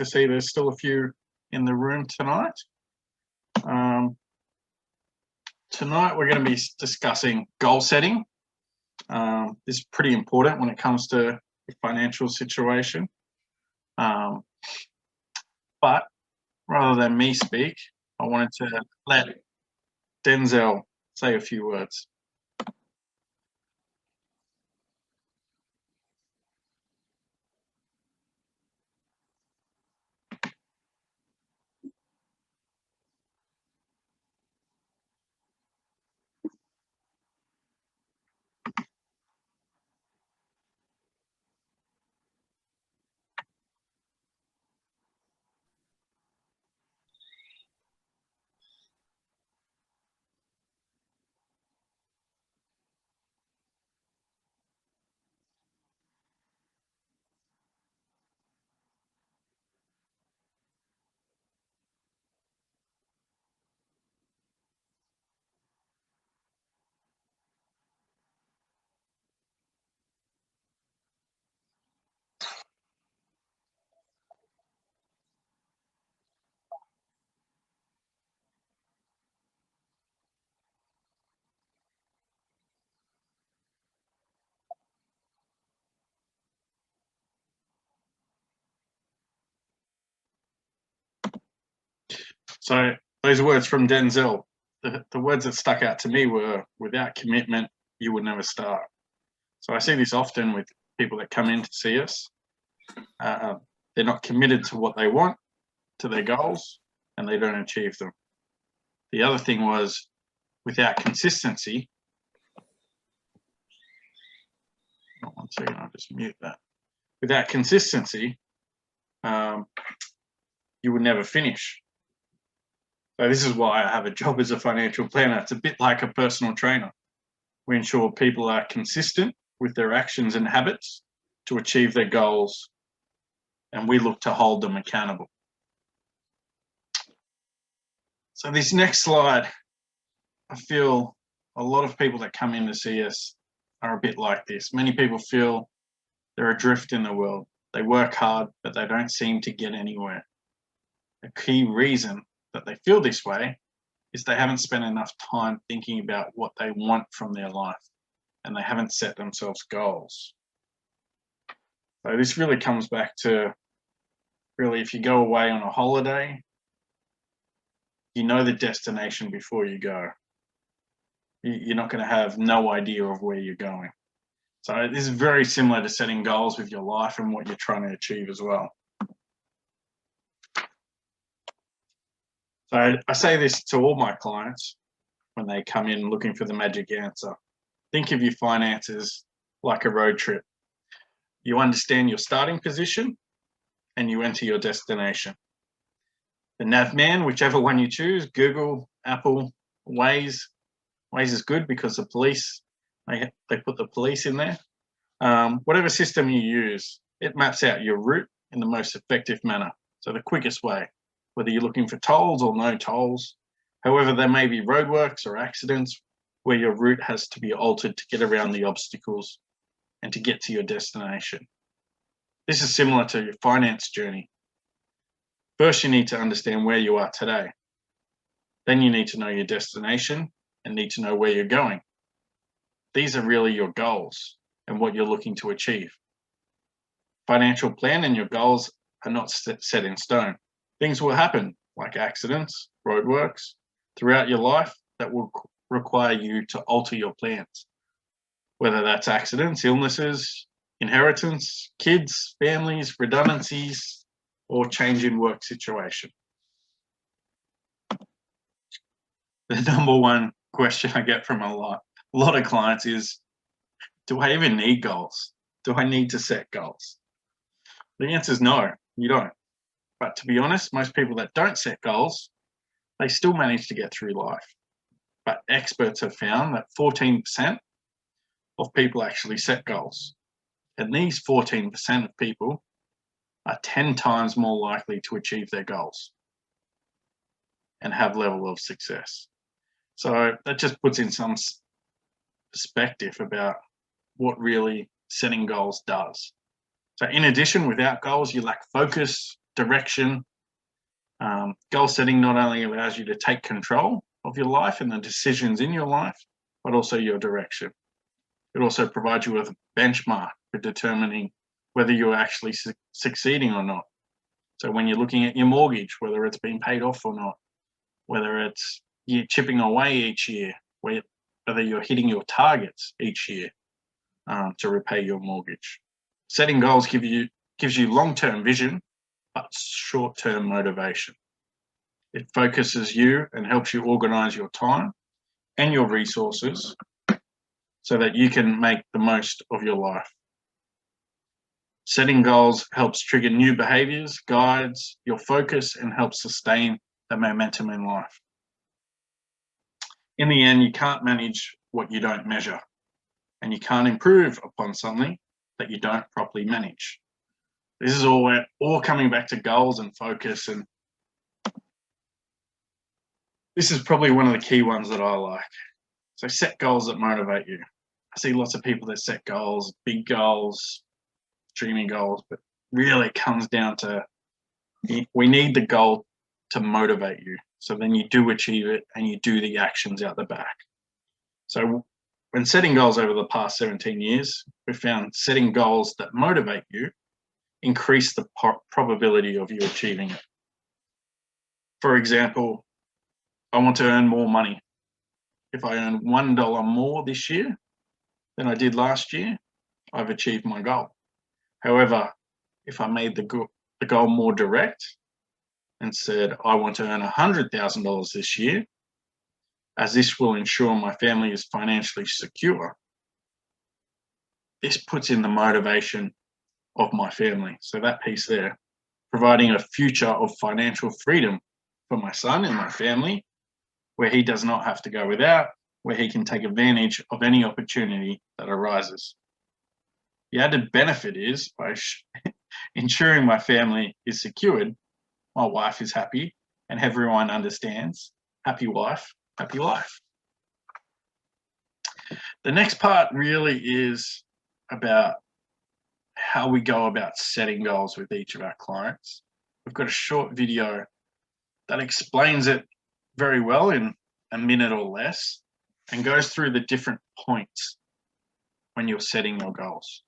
to see there's still a few in the room tonight. Tonight we're going to be discussing goal setting. This is pretty important when it comes to your financial situation. But rather than me speak, I wanted to let Denzel say a few words. So those words from Denzel, the words that stuck out to me were, without commitment, you would never start. So I see this often with people that come in to see us. They're not committed to what they want, to their goals, and they don't achieve them. The other thing was, without consistency, one second, I'll just mute that. Without consistency, you would never finish. So this is why I have a job as a financial planner. It's a bit like a personal trainer. We ensure people are consistent with their actions and habits to achieve their goals, and we look to hold them accountable. So this next slide, I feel a lot of people that come in to see us are a bit like this. Many people feel they're adrift in the world. They work hard, but they don't seem to get anywhere. A key reason that they feel this way is they haven't spent enough time thinking about what they want from their life, and they haven't set themselves goals. So this really comes back to, really, if you go away on a holiday, you know the destination before you go. You're not going to have no idea of where you're going. So this is very similar to setting goals with your life and what you're trying to achieve as well. So I say this to all my clients when they come in looking for the magic answer. Think of your finances like a road trip. You understand your starting position and you enter your destination. The nav man, whichever one you choose, Google, Apple, Waze. Waze is good because the police, they put the police in there. Whatever system you use, it maps out your route in the most effective manner. So the quickest way, whether you're looking for tolls or no tolls. However, there may be roadworks or accidents where your route has to be altered to get around the obstacles and to get to your destination. This is similar to your finance journey. First, you need to understand where you are today. Then you need to know your destination and need to know where you're going. These are really your goals and what you're looking to achieve. Financial plan and your goals are not set in stone. Things will happen, like accidents, roadworks, throughout your life that will require you to alter your plans. Whether that's accidents, illnesses, inheritance, kids, families, redundancies, or change in work situation. The number one question I get from a lot of clients is, do I even need goals? Do I need to set goals? The answer is no, you don't. But to be honest, most people that don't set goals, they still manage to get through life. But experts have found that 14% of people actually set goals. And these 14% of people are 10 times more likely to achieve their goals and have level of success. So that just puts in some perspective about what really setting goals does. So in addition, without goals, you lack focus, direction. Goal setting not only allows you to take control of your life and the decisions in your life, but also your direction. It also provides you with a benchmark for determining whether you're actually succeeding or not. So when you're looking at your mortgage, whether it's being paid off or not, whether it's you're chipping away each year, whether you're hitting your targets each year to repay your mortgage. Setting goals gives you long-term vision, but short-term motivation. It focuses you and helps you organize your time and your resources so that you can make the most of your life. Setting goals helps trigger new behaviors, guides your focus, and helps sustain the momentum in life. In the end, you can't manage what you don't measure, and you can't improve upon something that you don't properly manage. This is all coming back to goals and focus, and this is probably one of the key ones that I like. So set goals that motivate you. I see lots of people that set goals, big goals, dreaming goals, but really it comes down to we need the goal to motivate you. So then you do achieve it and you do the actions out the back. So when setting goals over the past 17 years, we've found setting goals that motivate you increase the probability of you achieving it. For example, I want to earn more money. If I earn $1 more this year than I did last year, I've achieved my goal. However, if I made the goal more direct and said, I want to earn $100,000 this year, as this will ensure my family is financially secure, this puts in the motivation of my family. So that piece there, providing a future of financial freedom for my son and my family, where he does not have to go without, where he can take advantage of any opportunity that arises. The added benefit is by ensuring my family is secured, my wife is happy, and everyone understands, happy wife, happy life. The next part really is about how we go about setting goals with each of our clients. We've got a short video that explains it very well in a minute or less and goes through the different points when you're setting your goals.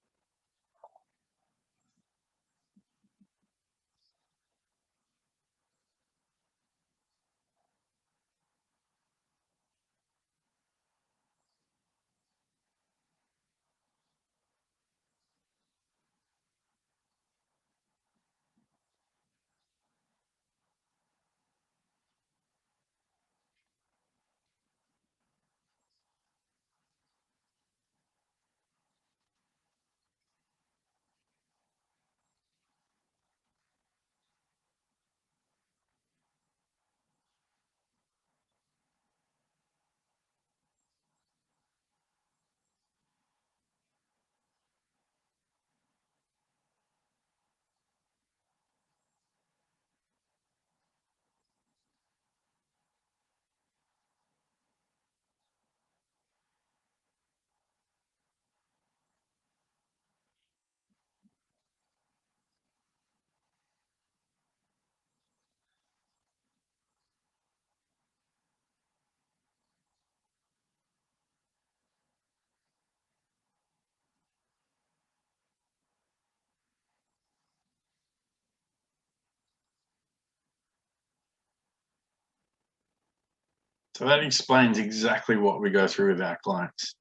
So that explains exactly what we go through with our clients.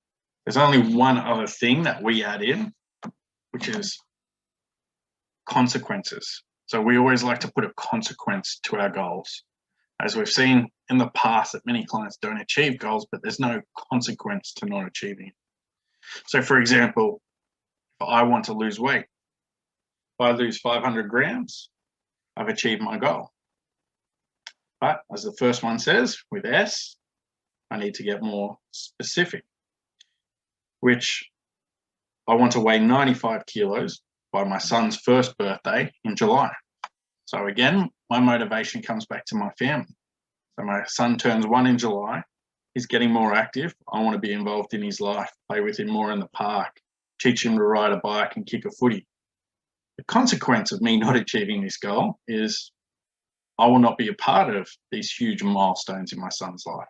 There's only one other thing that we add in, which is consequences. So we always like to put a consequence to our goals. As we've seen in the past that many clients don't achieve goals, but there's no consequence to not achieving it. So for example, if I want to lose weight, if I lose 500 grams, I've achieved my goal. But as the first one says, with S, I need to get more specific, which I want to weigh 95 kilos by my son's first birthday in July. So again, my motivation comes back to my family. So my son turns 1 in July. He's getting more active. I want to be involved in his life, play with him more in the park, teach him to ride a bike and kick a footy. The consequence of me not achieving this goal is I will not be a part of these huge milestones in my son's life.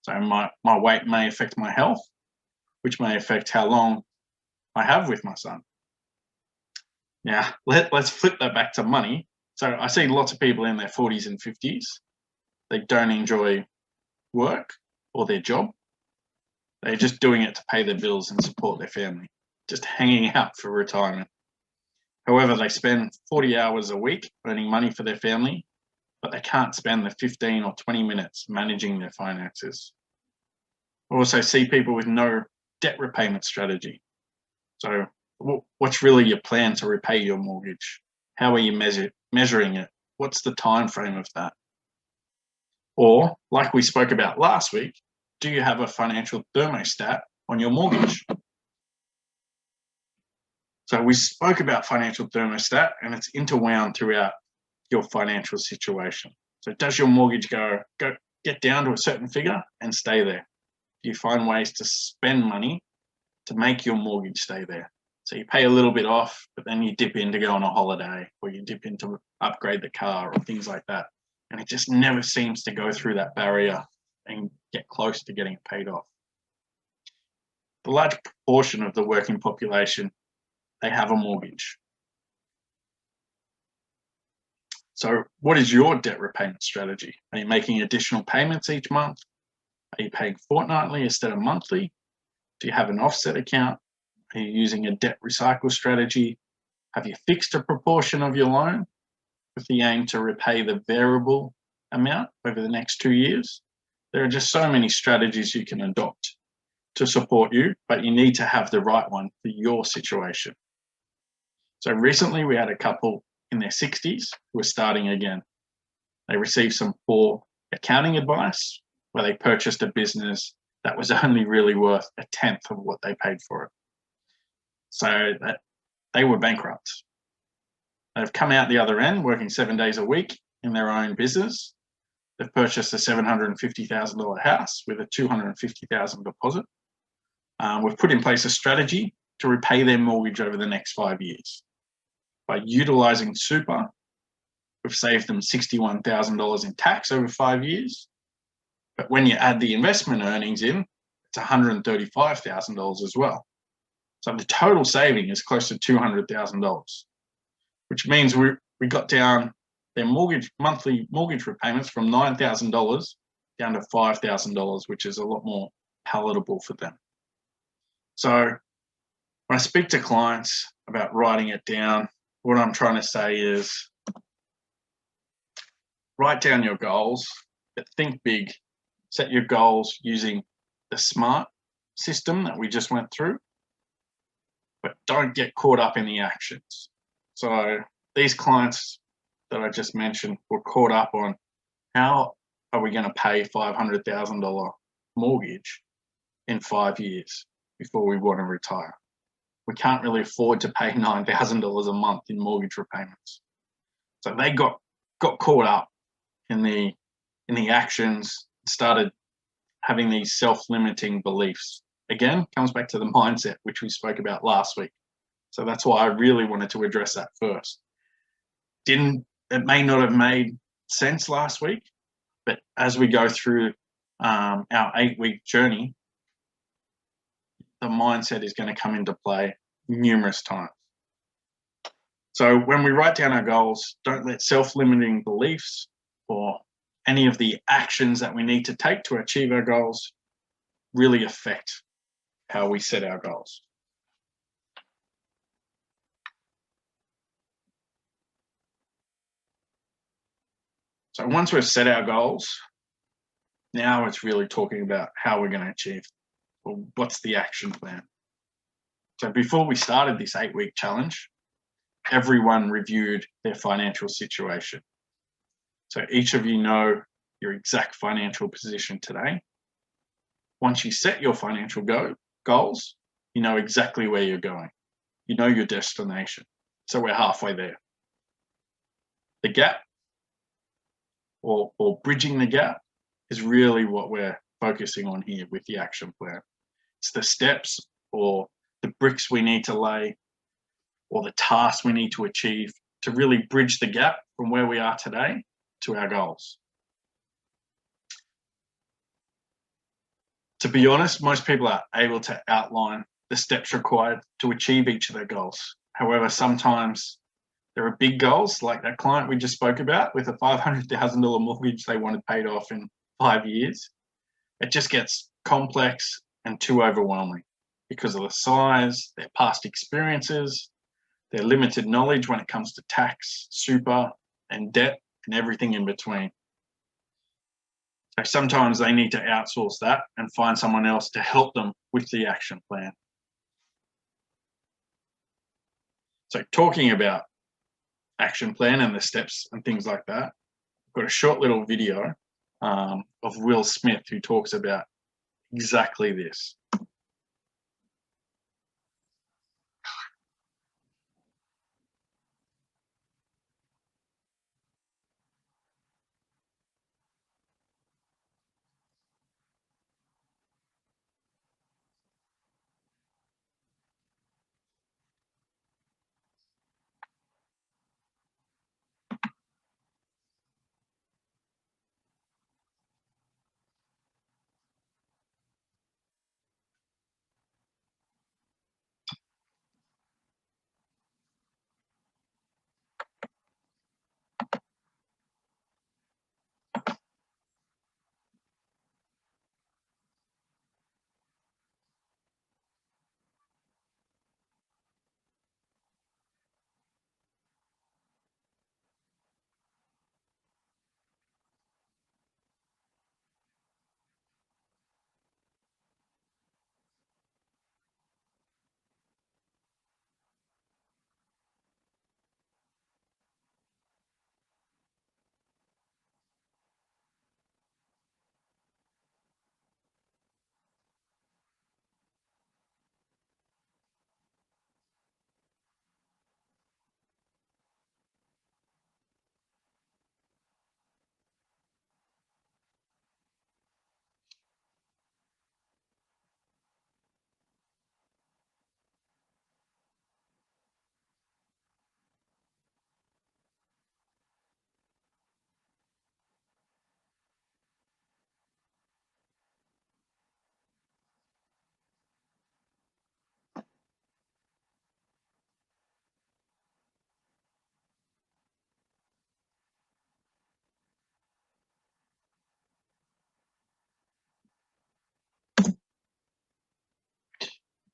So my weight may affect my health, which may affect how long I have with my son. Now, let's flip that back to money. So I see lots of people in their 40s and 50s. They don't enjoy work or their job. They're just doing it to pay their bills and support their family, just hanging out for retirement. However, they spend 40 hours a week earning money for their family, but they can't spend the 15 or 20 minutes managing their finances. I also see people with no debt repayment strategy. So what's really your plan to repay your mortgage? How are you measuring it? What's the time frame of that? Or, like we spoke about last week, do you have a financial thermostat on your mortgage? So we spoke about financial thermostat, and it's interwound throughout your financial situation. So does your mortgage get down to a certain figure and stay there? Do you find ways to spend money to make your mortgage stay there? So you pay a little bit off, but then you dip in to go on a holiday, or you dip in to upgrade the car or things like that. And it just never seems to go through that barrier and get close to getting it paid off. The large proportion of the working population, they have a mortgage. So what is your debt repayment strategy? Are you making additional payments each month? Are you paying fortnightly instead of monthly? Do you have an offset account? Are you using a debt recycle strategy? Have you fixed a proportion of your loan with the aim to repay the variable amount over the next 2 years? There are just so many strategies you can adopt to support you, but you need to have the right one for your situation. So recently we had a couple in their 60s who were starting again. They received some poor accounting advice where they purchased a business that was only really worth a tenth of what they paid for it. So that they were bankrupt. They've come out the other end working 7 days a week in their own business. They've purchased a $750,000 house with a $250,000 deposit. We've put in place a strategy to repay their mortgage over the next 5 years. By utilising super, we've saved them $61,000 in tax over 5 years. But when you add the investment earnings in, it's $135,000 as well. So the total saving is close to $200,000, which means we got down their monthly mortgage repayments from $9,000 down to $5,000, which is a lot more palatable for them. So when I speak to clients about writing it down, what I'm trying to say is write down your goals, but think big. Set your goals using the SMART system that we just went through, but don't get caught up in the actions. So these clients that I just mentioned were caught up on how are we going to pay $500,000 mortgage in 5 years before we want to retire. We can't really afford to pay $9,000 a month in mortgage repayments. So they got caught up in the actions, started having these self-limiting beliefs. Again, comes back to the mindset, which we spoke about last week. So that's why I really wanted to address that first. It may not have made sense last week, but as we go through our 8-week journey, the mindset is going to come into play numerous times. So when we write down our goals, don't let self-limiting beliefs or any of the actions that we need to take to achieve our goals really affect how we set our goals. So once we've set our goals, now it's really talking about how we're going to achieve, or what's the action plan. So before we started this 8-week challenge, everyone reviewed their financial situation. So each of you know your exact financial position today. Once you set your financial goals, you know exactly where you're going. You know your destination. So we're halfway there. The gap, or bridging the gap, is really what we're focusing on here with the action plan. It's the steps or the bricks we need to lay or the tasks we need to achieve to really bridge the gap from where we are today to our goals. To be honest, most people are able to outline the steps required to achieve each of their goals. However, sometimes there are big goals, like that client we just spoke about with a $500,000 mortgage they wanted paid off in 5 years. It just gets complex and too overwhelming because of the size, their past experiences, their limited knowledge when it comes to tax, super, and debt, and everything in between. So sometimes they need to outsource that and find someone else to help them with the action plan. So talking about action plan and the steps and things like that, I've got a short little video of Will Smith who talks about exactly this.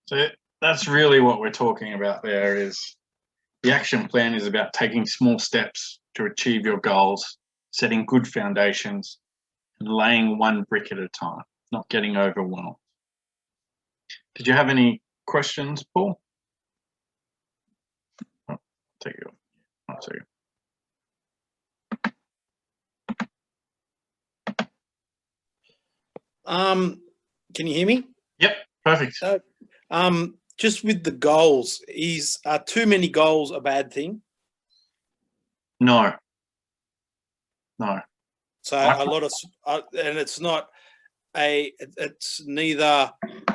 So that's really what we're talking about there. Is the action plan is about taking small steps to achieve your goals, setting good foundations, and laying one brick at a time, not getting overwhelmed. Did you have any questions, Paul? Oh, take it. One second. Can you hear me? Yep, perfect. Just with the goals, are too many goals a bad thing? No. So a lot of, and it's neither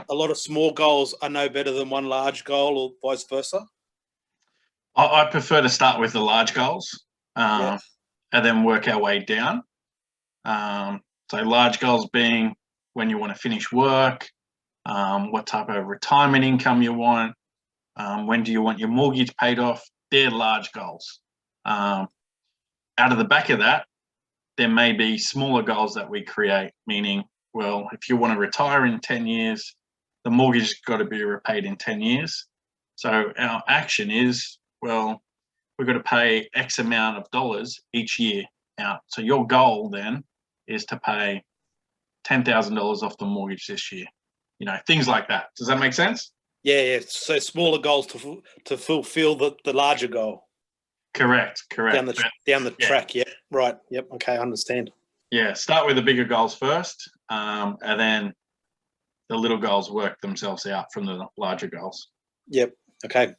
a lot of small goals are no better than one large goal or vice versa? I prefer to start with the large goals and then work our way down. So large goals being when you want to finish work, what type of retirement income you want, when do you want your mortgage paid off. They're large goals. Out of the back of that, there may be smaller goals that we create, meaning, well, if you want to retire in 10 years, the mortgage has got to be repaid in 10 years. So our action is, well, we've got to pay X amount of dollars each year out. So your goal then is to pay $10,000 off the mortgage this year. You know, things like that. Does that make sense? Yeah. So smaller goals to fulfill the larger goal. Correct. Down the track, yeah. Right, yep, okay, I understand. Yeah, start with the bigger goals first, and then the little goals work themselves out from the larger goals. Yep, okay.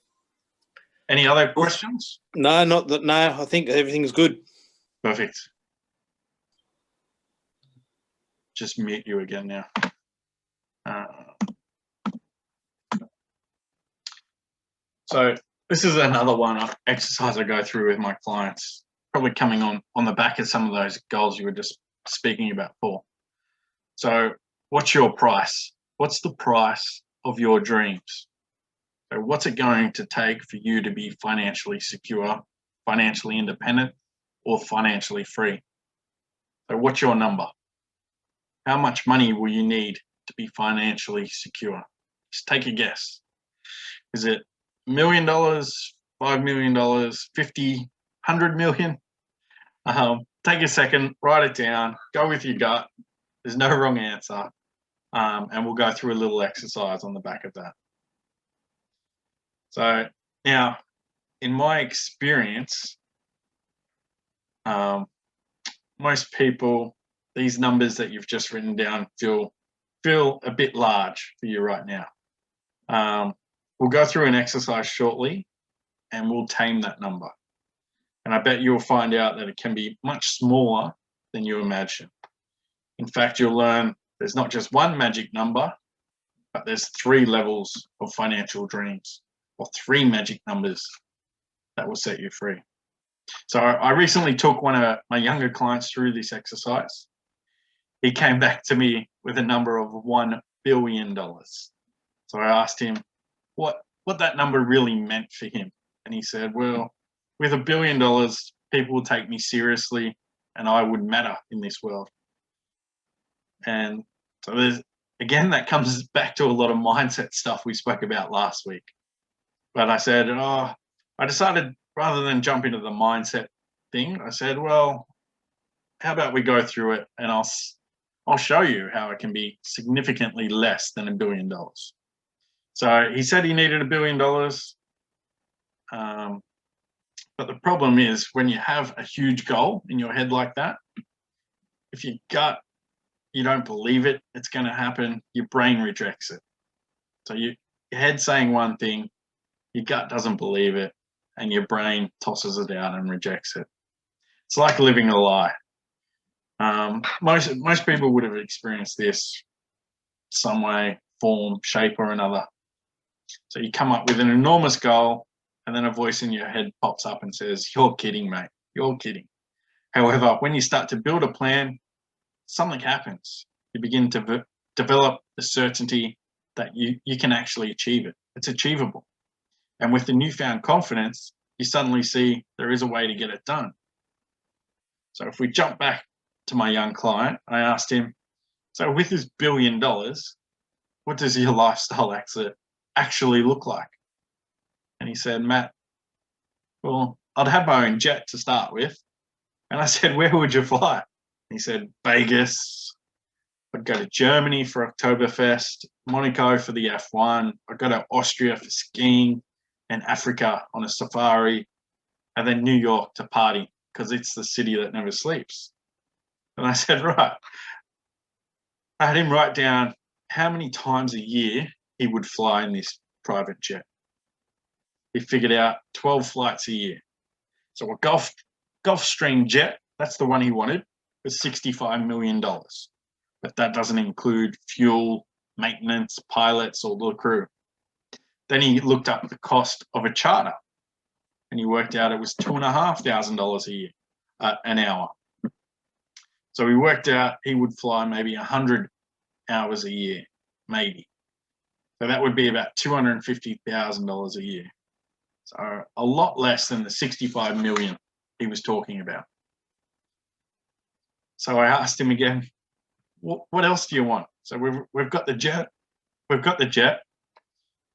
Any other questions? No, not that. No, I think everything's good. Perfect. Just mute you again now. So This is another exercise I go through with my clients, probably coming on the back of some of those goals you were just speaking about, Paul. So what's your price? What's the price of your dreams? So what's it going to take for you to be financially secure, financially independent, or financially free? So what's your number? How much money will you need to be financially secure? Just take a guess. Is it $1 million, $5 million, 50, 100 million? Take a second, write it down, go with your gut. There's no wrong answer. And we'll go through a little exercise on the back of that. So now, in my experience, most people, these numbers that you've just written down feel a bit large for you right now. We'll go through an exercise shortly and we'll tame that number. And I bet you'll find out that it can be much smaller than you imagine. In fact, you'll learn there's not just one magic number, but there's 3 levels of financial dreams, or 3 magic numbers that will set you free. So I recently took one of my younger clients through this exercise. He came back to me with a number of $1 billion. So I asked him what that number really meant for him. And he said, well, with $1 billion, people will take me seriously and I would matter in this world. And so again, that comes back to a lot of mindset stuff we spoke about last week. But I said, I decided rather than jump into the mindset thing, I said, well, how about we go through it and I'll show you how it can be significantly less than $1 billion. So he said he needed $1 billion. But the problem is when you have a huge goal in your head like that, if your gut, you don't believe it's going to happen, your brain rejects it. So your head's saying one thing, your gut doesn't believe it, and your brain tosses it out and rejects it. It's like living a lie. Most people would have experienced this some way, form, shape, or another. So you come up with an enormous goal, and then a voice in your head pops up and says, "You're kidding, mate. You're kidding." However, when you start to build a plan, something happens. You begin to develop the certainty that you can actually achieve it. It's achievable. And with the newfound confidence, you suddenly see there is a way to get it done. So if we jump back to my young client, I asked him, so with this $1 billion, what does your lifestyle actually look like? And he said, Matt, well, I'd have my own jet to start with. And I said, where would you fly? He said, Vegas. I'd go to Germany for Oktoberfest, Monaco for the F1. I'd go to Austria for skiing, and Africa on a safari, and then New York to party because it's the city that never sleeps. And I said, right. I had him write down how many times a year he would fly in this private jet. He figured out 12 flights a year. So a Gulfstream jet, that's the one he wanted, was $65 million. But that doesn't include fuel, maintenance, pilots, or the crew. Then he looked up the cost of a charter, and he worked out it was $2,500 a year, an hour. So he worked out he would fly maybe 100 hours a year, maybe. So that would be about $250,000 a year. So a lot less than the 65 million he was talking about. So I asked him again, what else do you want? So we've got the jet. We've got the jet.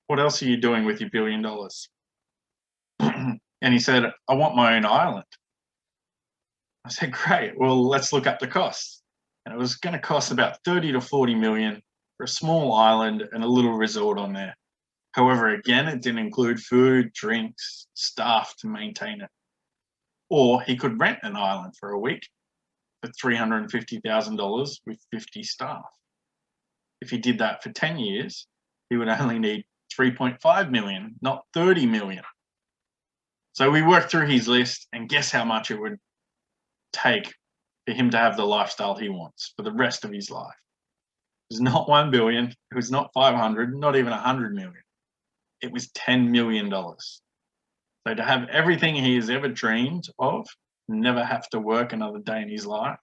What else are you doing with your $1 billion? And he said, I want my own island. I said, great. Well, let's look up the cost. And it was going to cost about 30 to 40 million for a small island and a little resort on there. However, again, it didn't include food, drinks, staff to maintain it. Or he could rent an island for a week for $350,000 with 50 staff. If he did that for 10 years, he would only need 3.5 million, not 30 million. So we worked through his list, and guess how much it would take for him to have the lifestyle he wants for the rest of his life. It was not 1 billion, it was not 500, not even 100 million. It was $10 million. So to have everything he has ever dreamed of, never have to work another day in his life,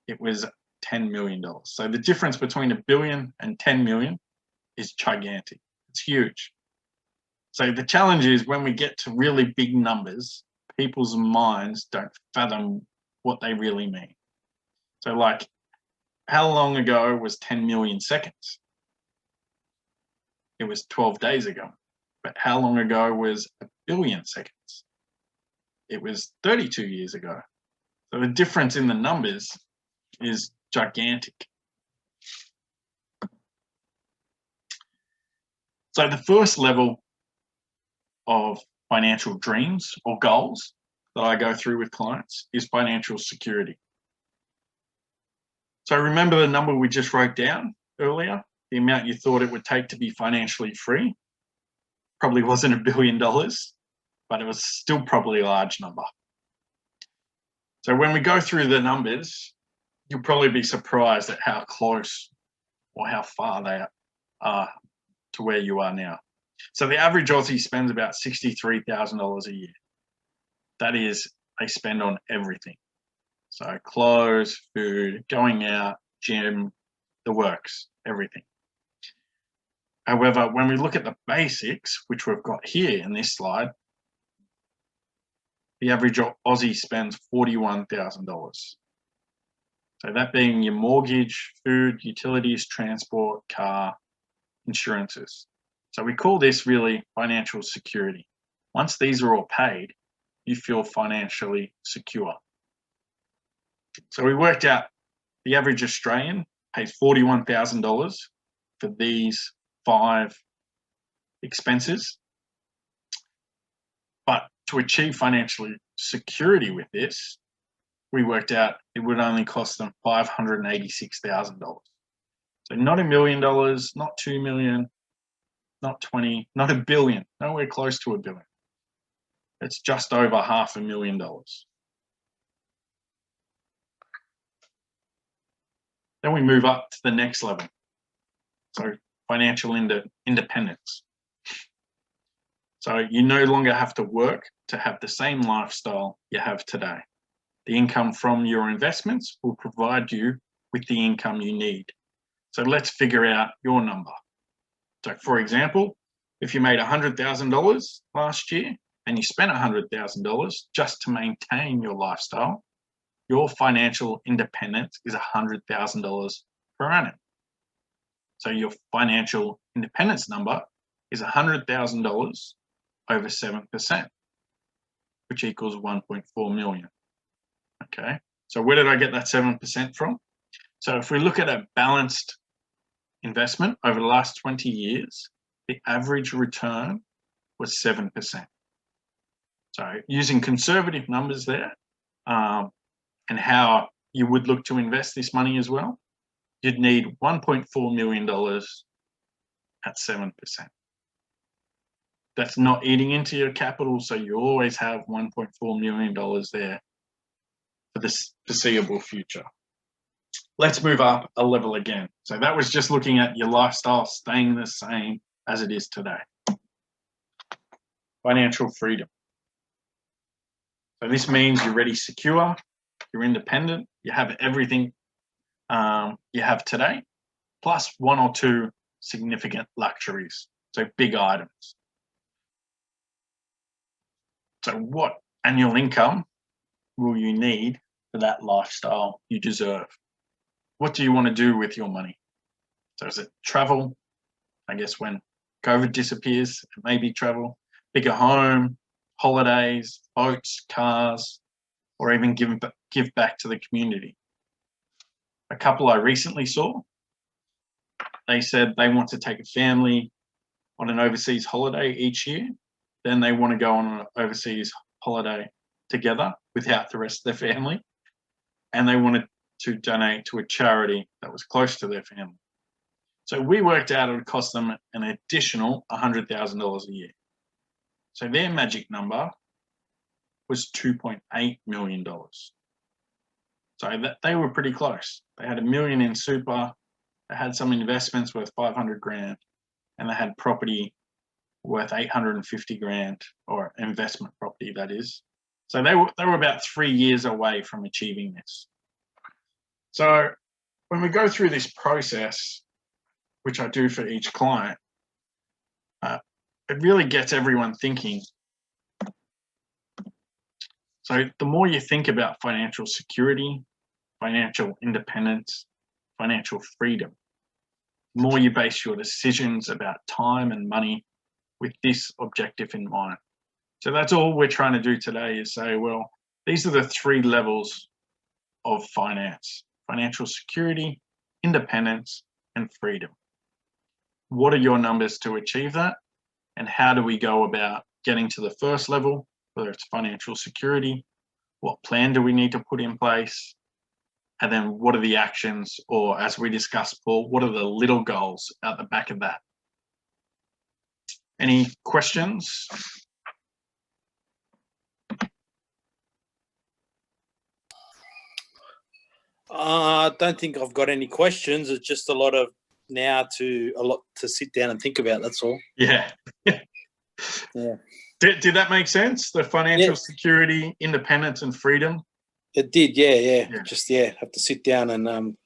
it was $10 million. So the difference between $1 billion and 10 million is gigantic. It's huge. So the challenge is when we get to really big numbers, people's minds don't fathom what they really mean. So like, how long ago was 10 million seconds? It was 12 days ago. But how long ago was 1 billion seconds? It was 32 years ago. So the difference in the numbers is gigantic. So the first level of financial dreams or goals that I go through with clients is financial security. So remember the number we just wrote down earlier, the amount you thought it would take to be financially free? Probably wasn't $1 billion, but it was still probably a large number. So when we go through the numbers, you'll probably be surprised at how close or how far they are to where you are now. So the average Aussie spends about $63,000 a year. That is, they spend on everything. So clothes, food, going out, gym, the works, everything. However, when we look at the basics, which we've got here in this slide, the average Aussie spends $41,000. So that being your mortgage, food, utilities, transport, car, insurances. So we call this really financial security. Once these are all paid, you feel financially secure. So we worked out the average Australian pays $41,000 for these 5 expenses. But to achieve financial security with this, we worked out it would only cost them $586,000. So not $1 million, not 2 million, not 20, not $1 billion, nowhere close to $1 billion. It's just over $500,000. Then we move up to the next level. So financial independence. So you no longer have to work to have the same lifestyle you have today. The income from your investments will provide you with the income you need. So let's figure out your number. So for example, if you made $100,000 last year and you spent $100,000 just to maintain your lifestyle, your financial independence is $100,000 per annum. So your financial independence number is $100,000 over 7%, which equals 1.4 million. Okay, so where did I get that 7% from? So if we look at a balanced investment over the last 20 years, the average return was 7%. So using conservative numbers there, and how you would look to invest this money as well, you'd need $1.4 million at 7%. That's not eating into your capital, so you always have $1.4 million there for the foreseeable future. Let's move up a level again. So that was just looking at your lifestyle staying the same as it is today. Financial freedom. So this means you're already secure, you're independent, you have everything you have today, plus 1 or 2 significant luxuries, so big items. So what annual income will you need for that lifestyle you deserve? What do you want to do with your money? So is it travel? I guess when COVID disappears, it may be travel, bigger home, holidays, boats, cars, or even give back to the community. A couple I recently saw, they said they want to take a family on an overseas holiday each year. Then they want to go on an overseas holiday together without the rest of their family. And they wanted to donate to a charity that was close to their family. So we worked out it would cost them an additional $100,000 a year. So their magic number was $2.8 million. So that they were pretty close. They had $1 million in super, they had some investments worth 500 grand, and they had property worth 850 grand, or investment property, that is. So they were about 3 years away from achieving this. So when we go through this process, which I do for each client, it really gets everyone thinking. So the more you think about financial security, financial independence, financial freedom, the more you base your decisions about time and money with this objective in mind. So that's all we're trying to do today, is say, well, these are the 3 levels of finance: financial security, independence, and freedom. What are your numbers to achieve that? And how do we go about getting to the first level, whether it's financial security? What plan do we need to put in place? And then what are the actions, or as we discussed, Paul, what are the little goals at the back of that? Any questions? I don't think I've got any questions. It's just a lot to sit down and think about. That's all. Yeah. Yeah. Did that make sense? The financial security, independence, and freedom? It did, yeah. Just have to sit down and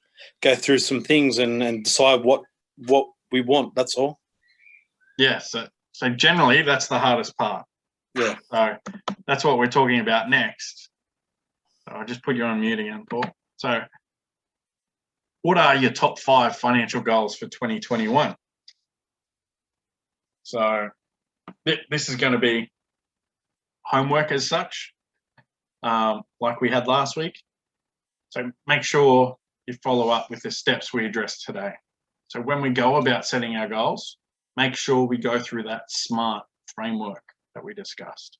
go through some things and decide what we want. That's all. Yeah. So generally, that's the hardest part. Yeah. So that's what we're talking about next. So I'll just put you on mute again, Paul. So what are your top 5 financial goals for 2021? So this is going to be homework as such, like we had last week. So make sure you follow up with the steps we addressed today. So when we go about setting our goals, make sure we go through that SMART framework that we discussed.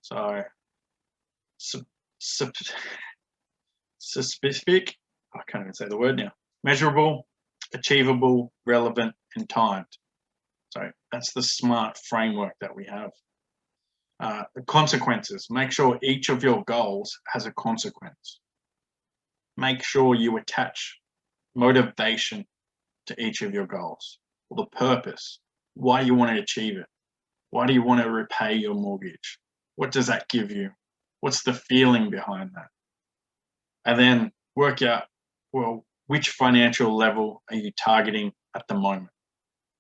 So specific, I can't even say the word now, measurable, achievable, relevant, and timed. So that's the SMART framework that we have. The consequences, make sure each of your goals has a consequence. Make sure you attach motivation to each of your goals, or the purpose, why you want to achieve it. Why do you want to repay your mortgage? What does that give you? What's the feeling behind that? And then work out, well, which financial level are you targeting at the moment?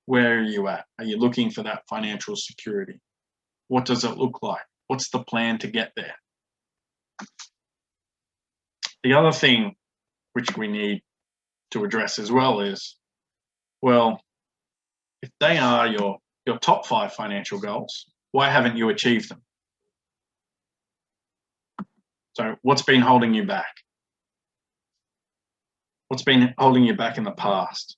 Where are you at? Are you looking for that financial security? What does it look like? What's the plan to get there? The other thing which we need to address as well is, well, if they are your top 5 financial goals, why haven't you achieved them? So what's been holding you back? What's been holding you back in the past?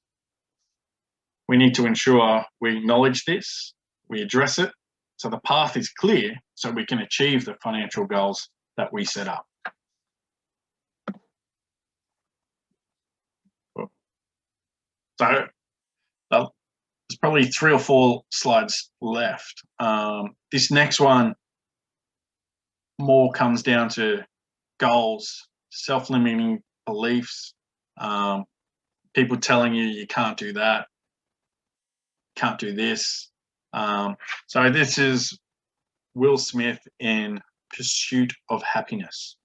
We need to ensure we acknowledge this, we address it, so the path is clear, so we can achieve the financial goals that we set up. So there's probably 3 or 4 slides left. This next one more comes down to goals, self-limiting beliefs, people telling you can't do that, can't do this. So this is Will Smith in Pursuit of Happiness.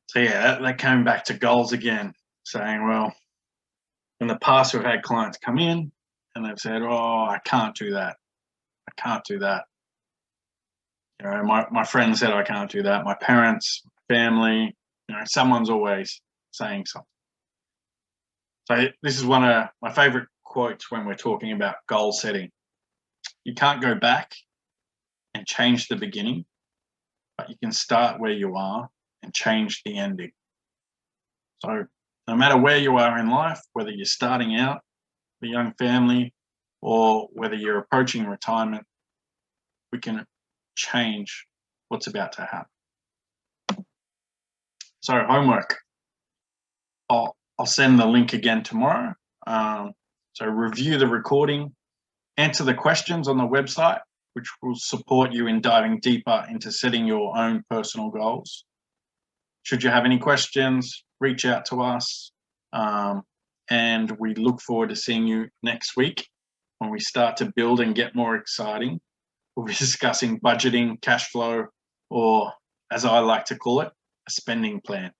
So yeah, that came back to goals again, saying, well, in the past we've had clients come in and they've said, oh, I can't do that. I can't do that. You know, my friend said I can't do that. My parents, family, you know, someone's always saying something. So this is one of my favorite quotes when we're talking about goal setting. You can't go back and change the beginning, but you can start where you are and change the ending. So no matter where you are in life, whether you're starting out, a young family, or whether you're approaching retirement, we can change what's about to happen. So homework. I'll send the link again tomorrow. So review the recording, answer the questions on the website, which will support you in diving deeper into setting your own personal goals. Should you have any questions, reach out to us. And we look forward to seeing you next week when we start to build and get more exciting. We'll be discussing budgeting, cash flow, or as I like to call it, a spending plan.